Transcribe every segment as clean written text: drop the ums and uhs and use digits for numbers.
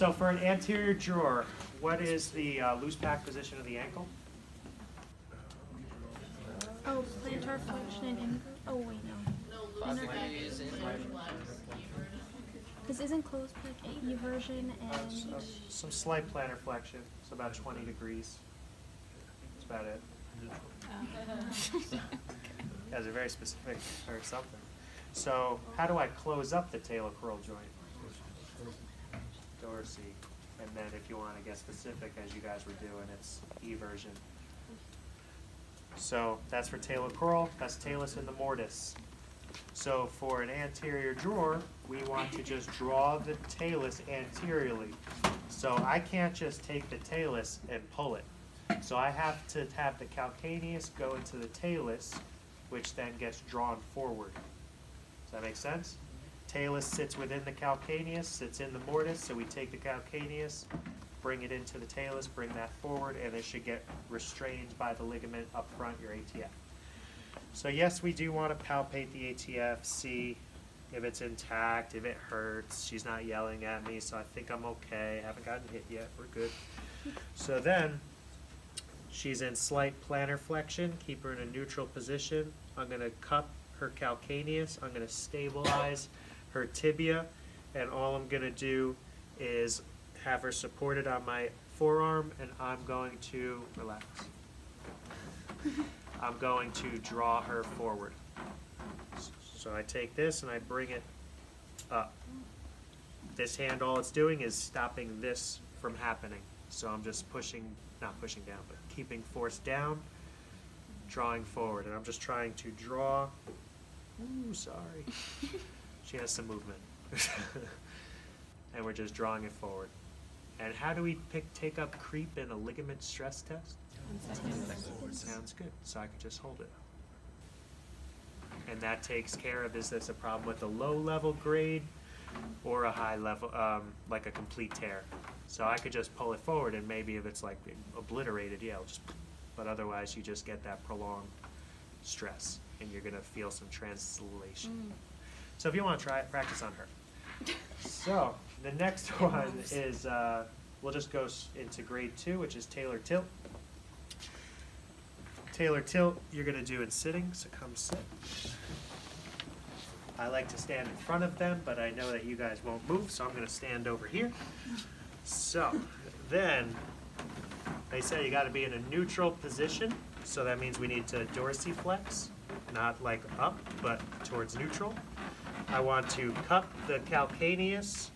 So for an anterior drawer, what is the loose pack position of the ankle? Oh, plantar flexion and invert. Oh wait, no. Because isn't closed pack eversion and Some slight plantar flexion, so about 20 degrees. That's about it. You guys are very specific or something. So how do I close up the talocrural joint? Dorsey. And then if you want to get specific, as you guys were doing, it's eversion. So that's for talocrural, that's talus and the mortise. So for an anterior drawer, we want to just draw the talus anteriorly. So I can't just take the talus and pull it. So I have to have the calcaneus go into the talus, which then gets drawn forward. Does that make sense? Talus sits within the calcaneus, sits in the mortise, so we take the calcaneus, bring it into the talus, bring that forward, and it should get restrained by the ligament up front, your ATF. So yes, we do want to palpate the ATF, see if it's intact, if it hurts. She's not yelling at me, so I think I'm okay. Haven't gotten hit yet, we're good. So then, she's in slight plantar flexion, keep her in a neutral position. I'm going to cup her calcaneus, I'm going to stabilize her tibia, and all I'm going to do is have her supported on my forearm, and I'm going to relax. I'm going to draw her forward. So I take this and I bring it up. This hand, all it's doing is stopping this from happening. So I'm just pushing, not pushing down, but keeping force down, drawing forward. And I'm just trying to draw. Ooh, sorry. She has some movement. And we're just drawing it forward. And how do we take up creep in a ligament stress test? Sounds good. So I can just hold it. And that takes care of, is this a problem with a low level grade or a high level, like a complete tear? So I could just pull it forward, and maybe if it's like obliterated, yeah, I'll just, but otherwise you just get that prolonged stress and you're gonna feel some translation. So if you want to try it, practice on her. So the next one is, we'll just go into grade 2, which is talar tilt. Talar tilt, you're going to do in sitting, so come sit. I like to stand in front of them, but I know that you guys won't move, so I'm going to stand over here. So then, they say you got to be in a neutral position, so that means we need to dorsiflex, not like up, but towards neutral. I want to cup the calcaneus.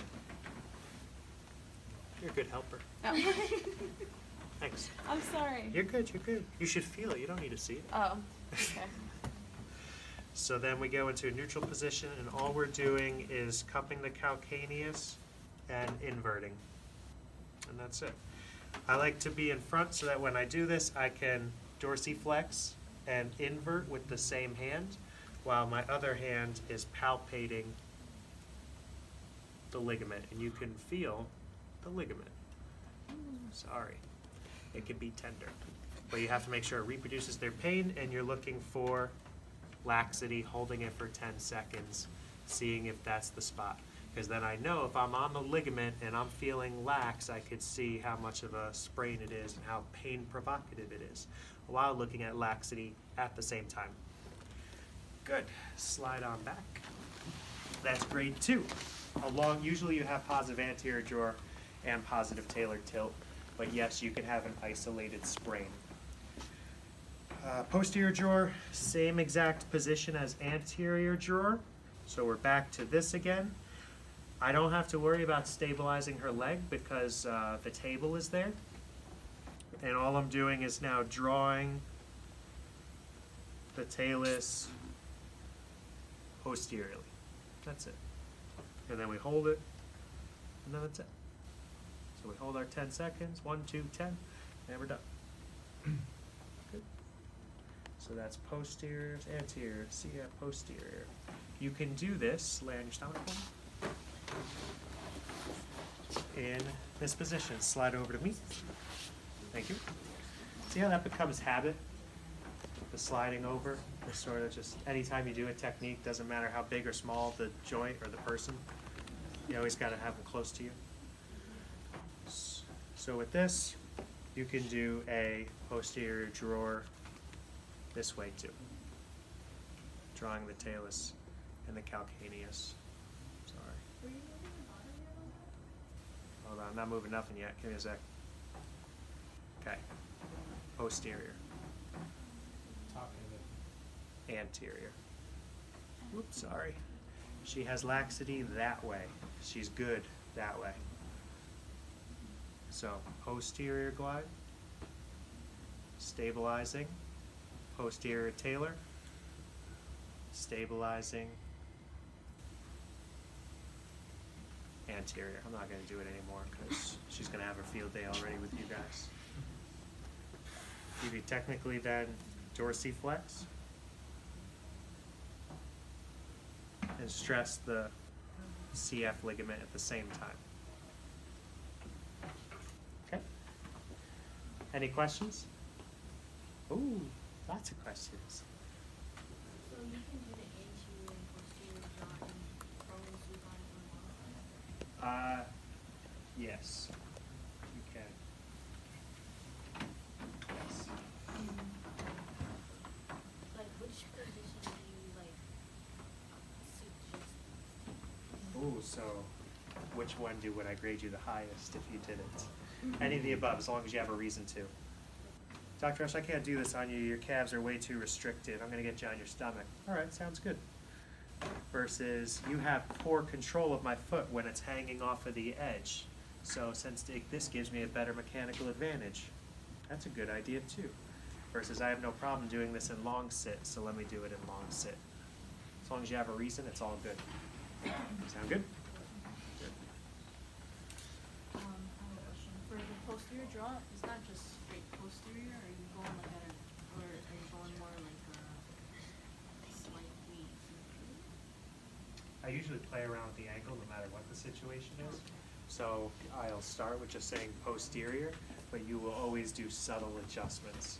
You're a good helper. Oh. Thanks. I'm sorry. You're good, you're good. You should feel it, you don't need to see it. Oh, okay. So then we go into a neutral position, and all we're doing is cupping the calcaneus and inverting. And that's it. I like to be in front so that when I do this, I can dorsiflex and invert with the same hand, while my other hand is palpating the ligament, and you can feel the ligament. Sorry, it can be tender, but you have to make sure it reproduces their pain, and you're looking for laxity, holding it for 10 seconds, seeing if that's the spot. Because then I know if I'm on the ligament and I'm feeling lax, I could see how much of a sprain it is and how pain provocative it is, while looking at laxity at the same time. Good. Slide on back. That's grade 2. Usually you have positive anterior drawer and positive talar tilt, but yes, you can have an isolated sprain. Posterior drawer, same exact position as anterior drawer. So we're back to this again. I don't have to worry about stabilizing her leg because the table is there. And all I'm doing is now drawing the talus posteriorly. That's it. And then we hold it, and then that's it. So we hold our 10 seconds, 1, 2, 10, and we're done. Good. So that's posterior, anterior, posterior. You can do this, lay on your stomach in this position. Slide over to me. Thank you. See how that becomes habit? The sliding over, the sort of just, anytime you do a technique, doesn't matter how big or small the joint or the person, you always got to have them close to you. So with this, you can do a posterior drawer this way too. Drawing the talus and the calcaneus. Sorry. Were you moving the bottom yet on that? Hold on, I'm not moving nothing yet. Give me a sec. Okay. Posterior. Top of it. Anterior. Whoops, sorry. She has laxity that way. She's good that way. So, posterior glide, stabilizing, posterior tailor, stabilizing, anterior. I'm not going to do it anymore because she's going to have her field day already with you guys. You could technically then dorsiflex and stress the CF ligament at the same time. Okay. Any questions? Ooh, lots of questions. So you can do the anterior and posterior jaw and Crohn's Zuban in one. Yes, you can. Yes. Like which position do you like suggest? Ooh, so which one would I grade you the highest if you did it? Any of the above, as long as you have a reason to. Dr. Rush, I can't do this on you. Your calves are way too restricted. I'm going to get you on your stomach. All right, sounds good. Versus you have poor control of my foot when it's hanging off of the edge. So since this gives me a better mechanical advantage, that's a good idea too. Versus I have no problem doing this in long sit, so let me do it in long sit. As long as you have a reason, it's all good. Sound good? Good. I have a question. For the posterior jaw, it's not just straight posterior, are you going like at a, or are you going more like a slightly? I usually play around with the ankle no matter what the situation is. So I'll start with just saying posterior, but you will always do subtle adjustments.